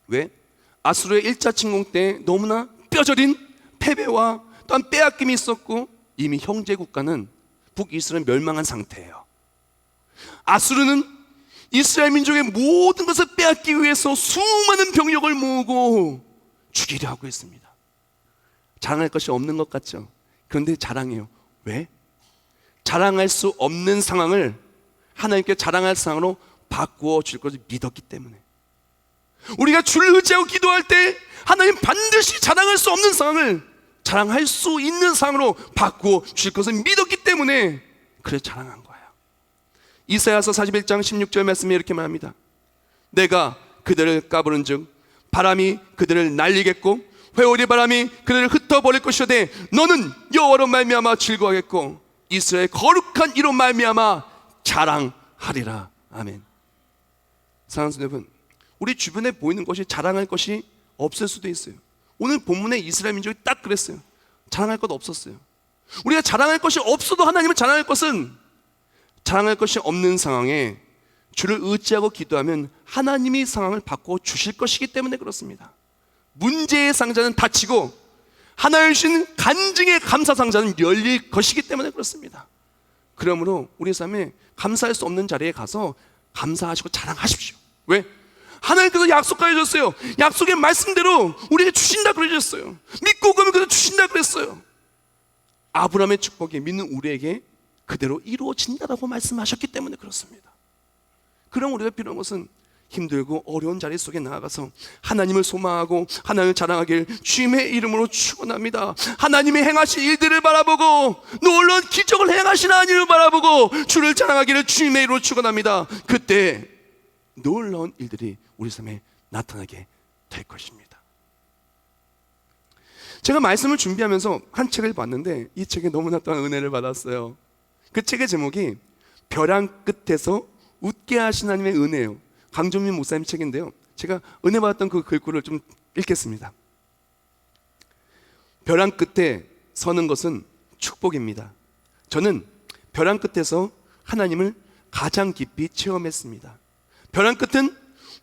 왜? 아수르의 1차 침공 때 너무나 뼈저린 패배와 또한 빼앗김이 있었고 이미 형제 국가는 북이스라엘 멸망한 상태예요. 아수르는 이스라엘 민족의 모든 것을 빼앗기 위해서 수많은 병력을 모으고 죽이려 하고 있습니다. 자랑할 것이 없는 것 같죠? 그런데 자랑해요. 왜? 자랑할 수 없는 상황을 하나님께 자랑할 상황으로 바꾸어 줄 것을 믿었기 때문에. 우리가 주를 의지하고 기도할 때 하나님 반드시 자랑할 수 없는 상황을 자랑할 수 있는 상황으로 바꾸어 줄 것을 믿었기 때문에 그래서 자랑한 거예요. 이사야서 41장 16절 말씀에 이렇게 말합니다. 내가 그들을 까부른 즉 바람이 그들을 날리겠고 회오리 바람이 그들을 흩어버릴 것이오되 너는 여호와로 말미암아 즐거워하겠고 이스라엘 거룩한 이로 말미암아 자랑하리라. 아멘. 사랑하는 여러분, 우리 주변에 보이는 것이 자랑할 것이 없을 수도 있어요. 오늘 본문에 이스라엘 민족이 딱 그랬어요. 자랑할 것 없었어요. 우리가 자랑할 것이 없어도 하나님을 자랑할 것은 자랑할 것이 없는 상황에 주를 의지하고 기도하면 하나님이 상황을 바꿔 주실 것이기 때문에 그렇습니다. 문제의 상자는 닫히고 하나님 주신 간증의 감사 상자는 열릴 것이기 때문에 그렇습니다. 그러므로 우리 삶에 감사할 수 없는 자리에 가서 감사하시고 자랑하십시오. 왜? 하나님께서 약속하여 주셨어요. 약속의 말씀대로 우리에게 주신다 그러셨어요. 믿고 가면 그대로 주신다 그랬어요. 아브라함의 축복이 믿는 우리에게 그대로 이루어진다라고 말씀하셨기 때문에 그렇습니다. 그럼 우리가 필요한 것은 힘들고 어려운 자리 속에 나아가서 하나님을 소망하고 하나님을 자랑하길 주님의 이름으로 축원합니다. 하나님이 행하신 일들을 바라보고 놀라운 기적을 행하신 하나님을 바라보고 주를 자랑하기를 주님의 이름으로 축원합니다. 그때 놀라운 일들이 우리 삶에 나타나게 될 것입니다. 제가 말씀을 준비하면서 한 책을 봤는데 이 책에 너무나 또한 은혜를 받았어요. 그 책의 제목이 벼랑 끝에서 웃게 하신 하나님의 은혜예요. 강종민 목사님 책인데요. 제가 은혜 받았던 그 글꼴을 좀 읽겠습니다. 벼랑 끝에 서는 것은 축복입니다. 저는 벼랑 끝에서 하나님을 가장 깊이 체험했습니다. 벼랑 끝은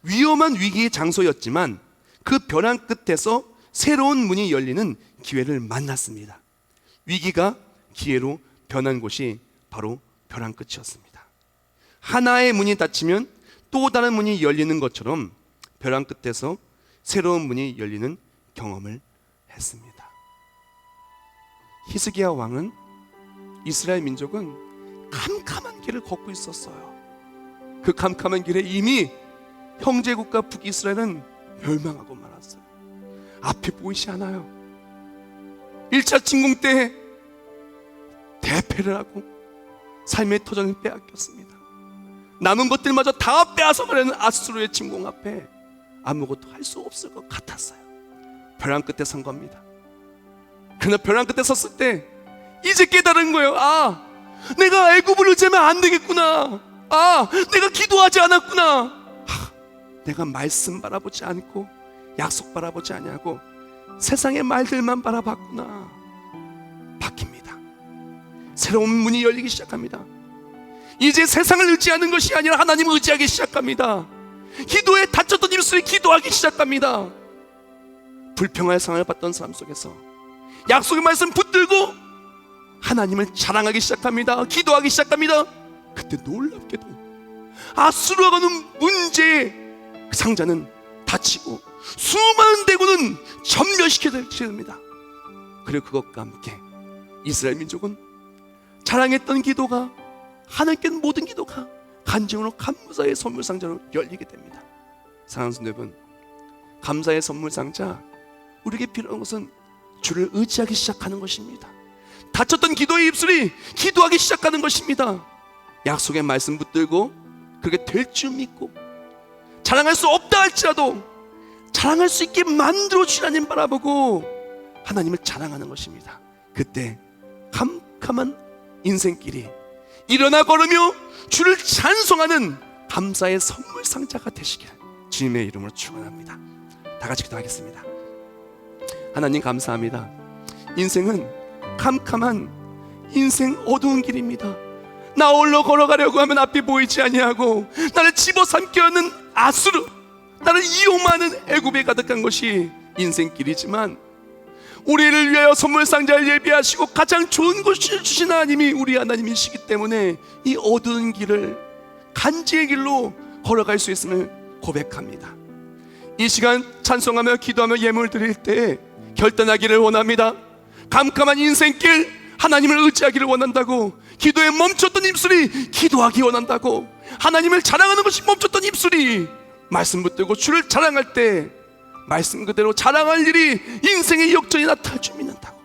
위험한 위기의 장소였지만 그 벼랑 끝에서 새로운 문이 열리는 기회를 만났습니다. 위기가 기회로 변한 곳이 바로 벼랑 끝이었습니다. 하나의 문이 닫히면 또 다른 문이 열리는 것처럼 벼랑 끝에서 새로운 문이 열리는 경험을 했습니다. 히스기야 왕은 이스라엘 민족은 캄캄한 길을 걷고 있었어요. 그 캄캄한 길에 이미 형제국가 북이스라엘은 멸망하고 말았어요. 앞이 보이지 않아요. 1차 침공 때 대패를 하고 삶의 터전을 빼앗겼습니다. 남은 것들마저 다 빼앗아버리는 아수르의 침공 앞에 아무것도 할 수 없을 것 같았어요. 벼랑 끝에 선 겁니다. 그러나 벼랑 끝에 섰을 때 이제 깨달은 거예요. 아, 내가 애굽을 의지하면 안 되겠구나. 아, 내가 기도하지 않았구나. 내가 말씀 바라보지 않고 약속 바라보지 아니하고 세상의 말들만 바라봤구나. 바뀝니다. 새로운 문이 열리기 시작합니다. 이제 세상을 의지하는 것이 아니라 하나님을 의지하기 시작합니다. 기도에 다쳤던 입술에 기도하기 시작합니다. 불평할 상황을 받던 사람 속에서 약속의 말씀 붙들고 하나님을 자랑하기 시작합니다. 기도하기 시작합니다. 그때 놀랍게도 아수르가 오는 문제의 상자는 닫히고 수많은 대군은 전멸시켜야 됩니다. 그리고 그것과 함께 이스라엘 민족은 자랑했던 기도가, 하나님께 모든 기도가 간증으로 감사의 선물 상자로 열리게 됩니다. 사랑하는 성도 여러분, 감사의 선물 상자, 우리에게 필요한 것은 주를 의지하기 시작하는 것입니다. 다쳤던 기도의 입술이 기도하기 시작하는 것입니다. 약속의 말씀 붙들고 그게 될 줄 믿고, 자랑할 수 없다 할지라도 자랑할 수 있게 만들어 주신 하나님 바라보고 하나님을 자랑하는 것입니다. 그때 캄캄한 인생길이 일어나 걸으며 주를 찬송하는 감사의 선물 상자가 되시길 주님의 이름으로 축원합니다. 다 같이 기도하겠습니다. 하나님 감사합니다. 인생은 캄캄한 인생 어두운 길입니다. 나 홀로 걸어가려고 하면 앞이 보이지 아니하고, 나를 집어삼켜 하는 아수르, 나를 이용하는 애굽에 가득한 것이 인생길이지만, 우리를 위하여 선물 상자를 예비하시고 가장 좋은 것을 주신 하나님이 우리 하나님이시기 때문에 이 어두운 길을 간지의 길로 걸어갈 수 있음을 고백합니다. 이 시간 찬송하며 기도하며 예물 드릴 때 결단하기를 원합니다. 캄캄한 인생길, 하나님을 의지하기를 원한다고, 기도에 멈췄던 입술이 기도하기 원한다고, 하나님을 자랑하는 것이 멈췄던 입술이 말씀 붙들고 주를 자랑할 때 말씀 그대로 자랑할 일이 인생의 역전이 나타날 줄 믿는다고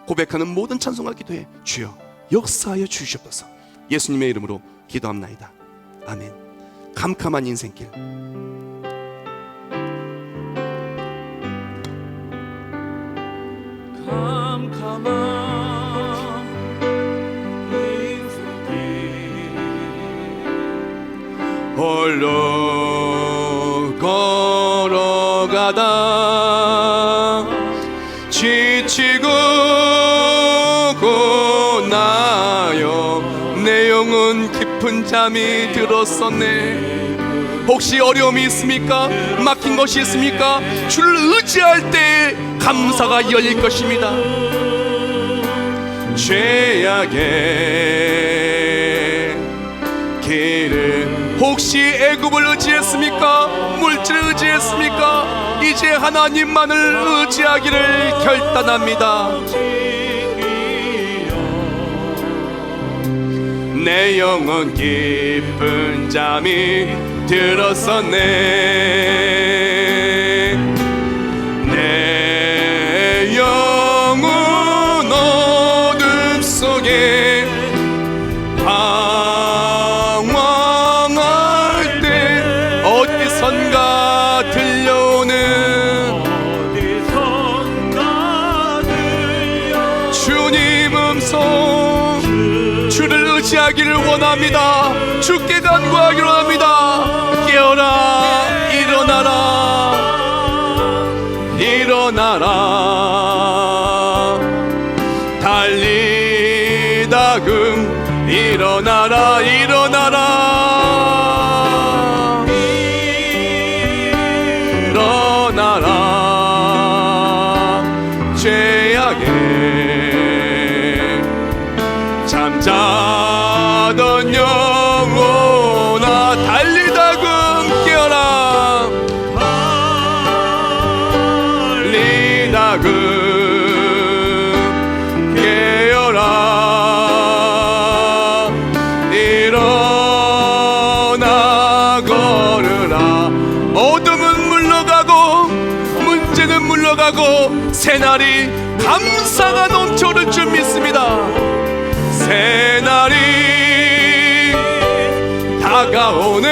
고백하는 모든 찬송과 기도에 주여 역사하여 주시옵소서. 예수님의 이름으로 기도합나이다. 아멘. 캄캄한 인생길, 캄캄한 인생길, 홀로 걸어가다 지치고 고나요 내 영혼 깊은 잠이 들었었네. 혹시 어려움이 있습니까? 막힌 것이 있습니까? 주를 의지할 때 감사가 열릴 것입니다. 죄악의 길을, 혹시 애굽을 의지했습니까? 물질을 의지했습니까? 이제 하나님만을 의지하기를 결단합니다. 내 영혼 깊은 잠이 들었었네. 내 영혼 어둠 속에 방황할 때 어디선가 들려오는 주님 음성, 주를 의지하기를 원합니다. 주께 간구하기를 원합니다. 깨어라, 일어나라, 일어나라, 달리다금 일어나라, 일어나라, 일어나라. 죄악에 잠자던 영혼아 달리다금 깨어라, 달리다금 깨어라, 일어나 걸으라. 어둠은 물러가고 문제는 물러가고 새날이 감사가 넘쳐오를 줄 믿습니다. 새날이 다가오네.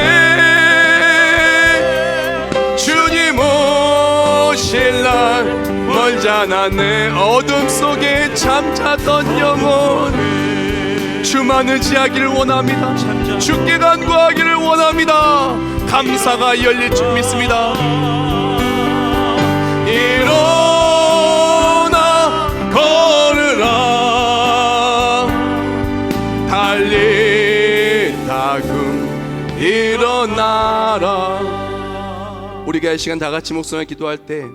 주님 오실 날 멀지 않았네. 어둠 속에 잠자던 영혼 주만 의지하기를 원합니다. 주께 간구하기를 원합니다. 감사가 열릴 줄 믿습니다. 일어나 걸으라, 달리다금 일어나라. 우리가 이 시간 다 같이 목소리를 기도할 때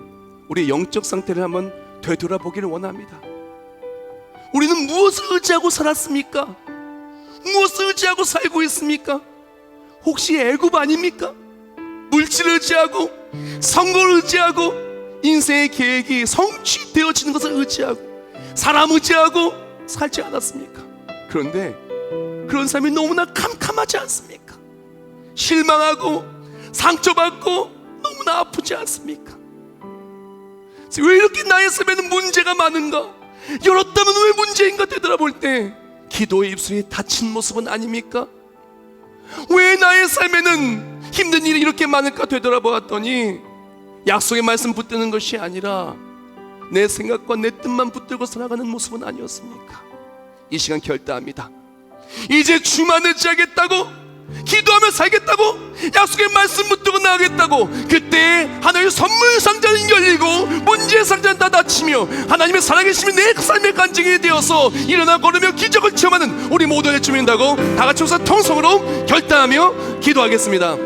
우리의 영적 상태를 한번 되돌아보기를 원합니다. 우리는 무엇을 의지하고 살았습니까? 무엇을 의지하고 살고 있습니까? 혹시 애굽 아닙니까? 물질을 의지하고, 선거를 의지하고, 인생의 계획이 성취되어지는 것을 의지하고, 사람 의지하고 살지 않았습니까? 그런데 그런 삶이 너무나 캄캄하지 않습니까? 실망하고 상처받고 너무나 아프지 않습니까? 왜 이렇게 나의 삶에는 문제가 많은가? 열었다면 왜 문제인가 되돌아볼 때 기도의 입술이 닫힌 모습은 아닙니까? 왜 나의 삶에는 힘든 일이 이렇게 많을까 되돌아보았더니 약속의 말씀 붙드는 것이 아니라 내 생각과 내 뜻만 붙들고 살아가는 모습은 아니었습니까? 이 시간 결단합니다. 이제 주만 의지하겠다고, 기도하며 살겠다고, 약속의 말씀 붙들고 나가겠다고. 그때 하나님의 선물 상자는 열리고 문제의 상자는 다 닫히며 하나님의 살아계심이 내 삶의 간증이 되어서 일어나 걸으며 기적을 체험하는 우리 모두가 주민다고 다같이 우선 통성으로 결단하며 기도하겠습니다.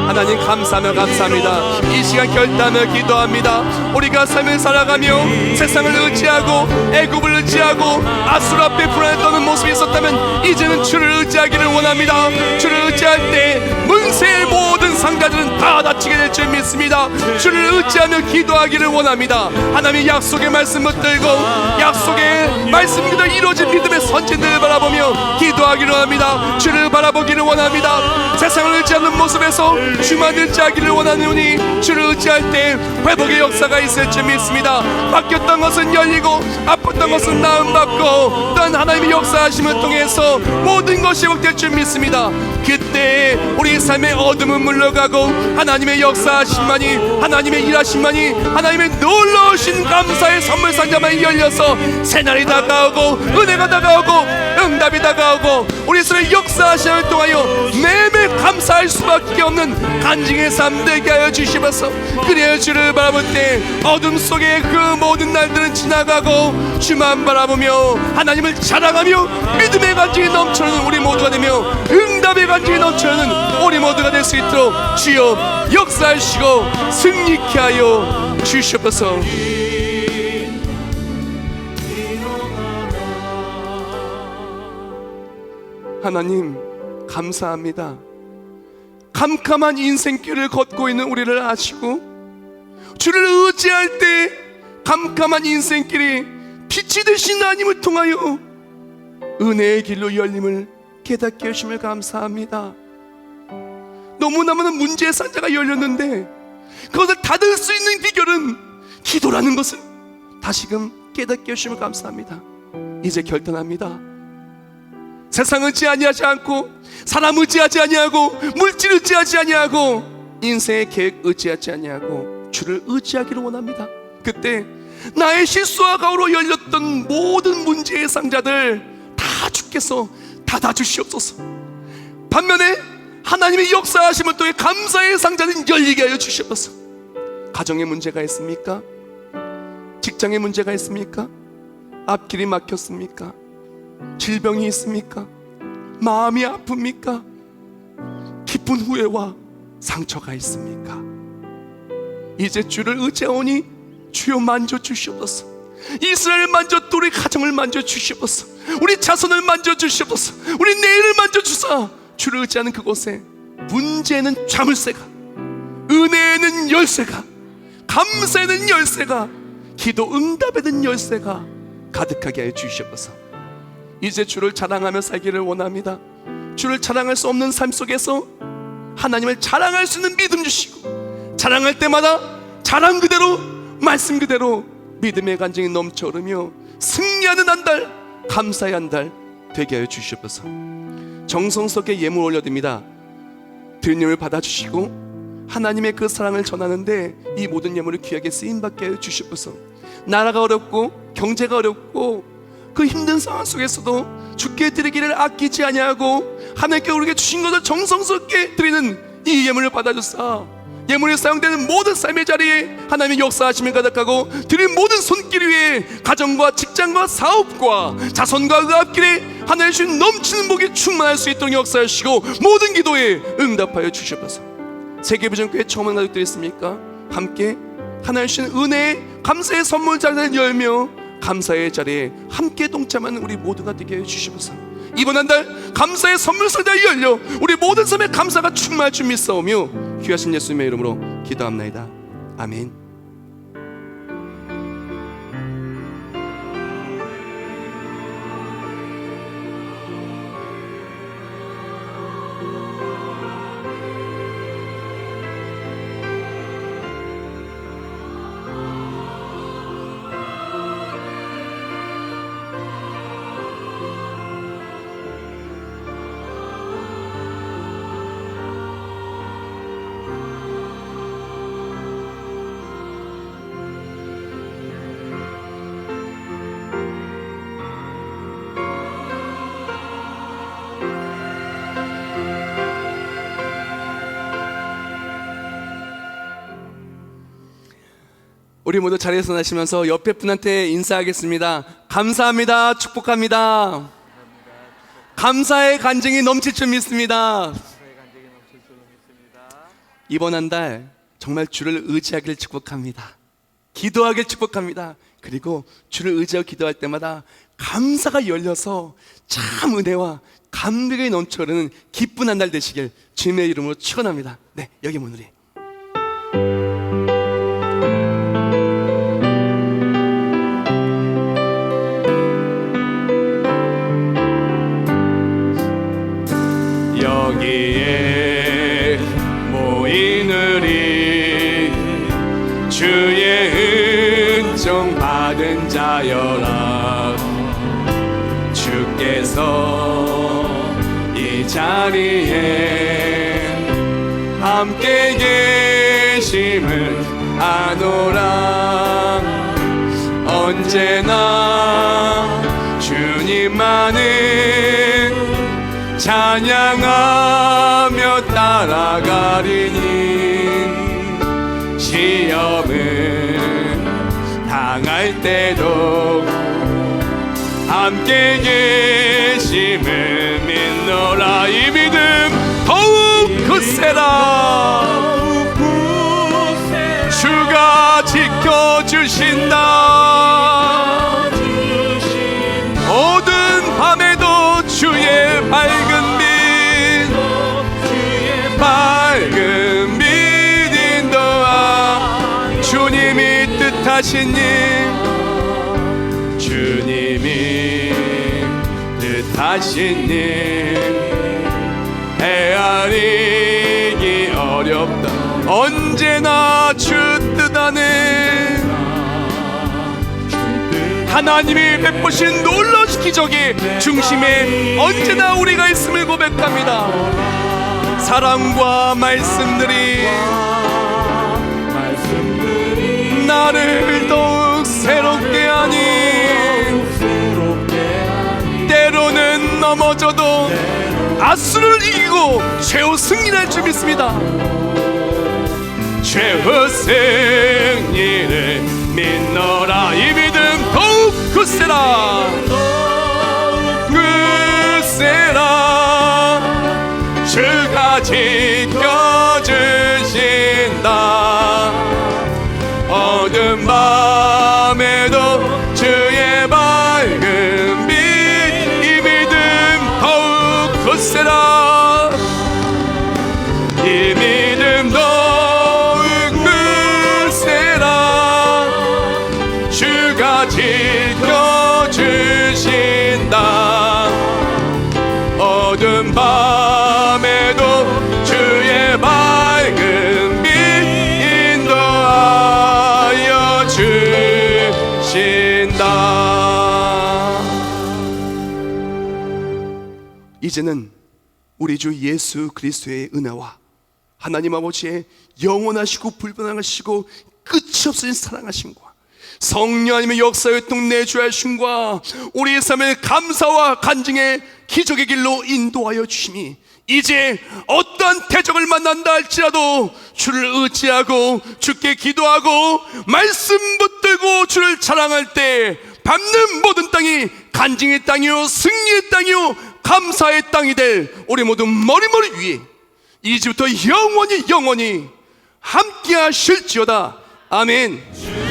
하나님 감사하며 감사합니다. 이 시간 결단하며 기도합니다. 우리가 삶을 살아가며 세상을 의지하고 애굽을 의지하고 아수르 앞에 불안에 떠는 모습이 있었다면 이제는 주를 의지하기를 원합니다. 주를 의지할 때 문세의 모든 상자들은 다 닫히게 될 줄 믿습니다. 주를 의지하며 기도하기를 원합니다. 하나님의 약속의 말씀 붙들고 약속의 말씀 그대로 이루어진 믿음의 선진들을 바라보며 기도하기를 원합니다. 주를 바라보기를 원합니다. 세상을 의지하는 모습에서 주만 의지하기를 원하노니 주를 의지할 때 회복의 역사가 있을 줄 믿습니다. 바뀌었던 것은 열리고 아팠던 것은 나음받고 또한 하나님의 역사하심을 통해서 모든 것이 회복될 줄 믿습니다. 그때 우리 삶의 어둠은 물러가고 하나님의 역사하심만이, 하나님의 일하심만이, 하나님의 놀라우신 감사의 선물 상자만이 열려서 새날이 다가오고 은혜가 다가오고 응답이 다가오고 우리 삶의 역사하심을 통하여 매매 감사할 수밖에 없는 간증의 삶 되게 하여 주시옵소서. 그래야 주를 바라볼 때 어둠 속에 그 모든 날들은 지나가고 주만 바라보며 하나님을 자랑하며 믿음의 간증이 넘쳐나는 우리 모두가 되며 응답의 간증이 넘쳐나는 우리 모두가 될 수 있도록 주여 역사하시고 승리케 하여 주시옵소서. 하나님 감사합니다. 캄캄한 인생길을 걷고 있는 우리를 아시고 주를 의지할 때 캄캄한 인생길이 빛이 되신 하나님을 통하여 은혜의 길로 열림을 깨닫게 하심을 감사합니다. 너무나 많은 문제의 상자가 열렸는데 그것을 닫을 수 있는 비결은 기도라는 것을 다시금 깨닫게 하심을 감사합니다. 이제 결단합니다. 세상 의지하지 않고 사람 의지하지 아니하고 물질 의지하지 아니하고 인생의 계획 의지하지 아니하고 주를 의지하기를 원합니다. 그때 나의 실수와 가오로 열렸던 모든 문제의 상자들 다 주께서 닫아주시옵소서. 반면에 하나님의 역사하심을 통해 감사의 상자는 열리게 하여 주시옵소서. 가정에 문제가 있습니까? 직장에 문제가 있습니까? 앞길이 막혔습니까? 질병이 있습니까? 마음이 아픕니까? 깊은 후회와 상처가 있습니까? 이제 주를 의지하오니 주여 만져주시옵소서. 이스라엘을 만졌도 우리 가정을 만져주시옵소서. 우리 자손을 만져주시옵소서. 우리 내일을 만져주사 주를 의지하는 그곳에 문제는 자물쇠가, 은혜에는 열쇠가, 감사에는 열쇠가, 기도 응답에는 열쇠가 가득하게 하여 주시옵소서. 이제 주를 자랑하며 살기를 원합니다. 주를 자랑할 수 없는 삶 속에서 하나님을 자랑할 수 있는 믿음 주시고 자랑할 때마다 자랑 그대로 말씀 그대로 믿음의 간증이 넘쳐 흐르며 승리하는 한 달, 감사의 한 달 되게 하여 주시옵소서. 정성스럽게 예물 올려드립니다. 드린 예물 받아주시고 하나님의 그 사랑을 전하는데 이 모든 예물을 귀하게 쓰임받게 하여 주시옵소서. 나라가 어렵고 경제가 어렵고 그 힘든 상황 속에서도 주께 드리기를 아끼지 아니하고 하나님께 우리에게 주신 것을 정성스럽게 드리는 이 예물을 받아주사 예물에 사용되는 모든 삶의 자리에 하나님의 역사하심을 가득하고 드린 모든 손길 위에 가정과 직장과 사업과 자손과 그 앞길에 하나님 주신 넘치는 복이 충만할 수 있도록 역사하시고 모든 기도에 응답하여 주시옵소서. 세계비전교회 처음 가족들이 있습니까? 함께 하나님 주신 은혜의 감사의 선물 자리를 열며 감사의 자리에 함께 동참하는 우리 모두가 되게 해주시옵소서. 이번 한 달 감사의 선물 상자가 열려 우리 모든 삶에 감사가 충만할 줄 믿사오며 귀하신 예수님의 이름으로 기도합나이다. 아멘. 우리 모두 자리에서 나시면서 옆에 분한테 인사하겠습니다. 감사합니다. 축복합니다. 감사의 간증이 넘칠 줄 믿습니다. 이번 한 달 정말 주를 의지하기를 축복합니다. 기도하길 축복합니다. 그리고 주를 의지하고 기도할 때마다 감사가 열려서 참 은혜와 감격이 넘쳐 흐르는 기쁜 한 달 되시길 주님의 이름으로 축원합니다. 네, 여기 문으리. 여기에 모이느리 주의 은총 받은 자여라. 주께서 이 자리에 함께 계심을 아노라. 언제나 주님만을 찬양하며 따라가리니 시험을 당할 때도 함께 계심을 믿노라. 이 믿음 더욱 굳세라. 주가 지켜주신다. 모든 밤에도 주의 밝은 빛 인도하. 주님이 뜻하신 일, 주님이 뜻하신 일 헤아리기 어렵다. 언제나 주 뜻 안에 하나님이 베푸신 놀라운 기적의 중심에 언제나 우리가 있음을 고백합니다. 사랑과 말씀들이 나를 더욱 새롭게 하니 때로는 넘어져도 아수를 이기고 최후 승리할 줄 믿습니다. 최후 승리를 믿노라. 이 믿음 더욱 굳세라. 굳세라. 주가 지켜주신다. 어두운 밤에도 주의 밝은 빛. 이 믿음 더욱 굳세라. 이 믿음 더욱 굳세라. 주가 지켜주신다. 어두운 밤에도 주의 밝은 빛 인도하여 주신다. 이제는 우리 주 예수 그리스도의 은혜와 하나님 아버지의 영원하시고 불변하시고 끝이 없으신 사랑하심과 성령 하나님의 역사활동 내주하심과 우리의 삶의 감사와 간증의 기적의 길로 인도하여 주심이 이제 어떠한 대적을 만난다 할지라도 주를 의지하고 주께 기도하고 말씀 붙들고 주를 자랑할 때 밟는 모든 땅이 간증의 땅이요 승리의 땅이요 감사의 땅이 될 우리 모두 머리머리 위에 이제부터 영원히 함께 하실지어다. 아멘.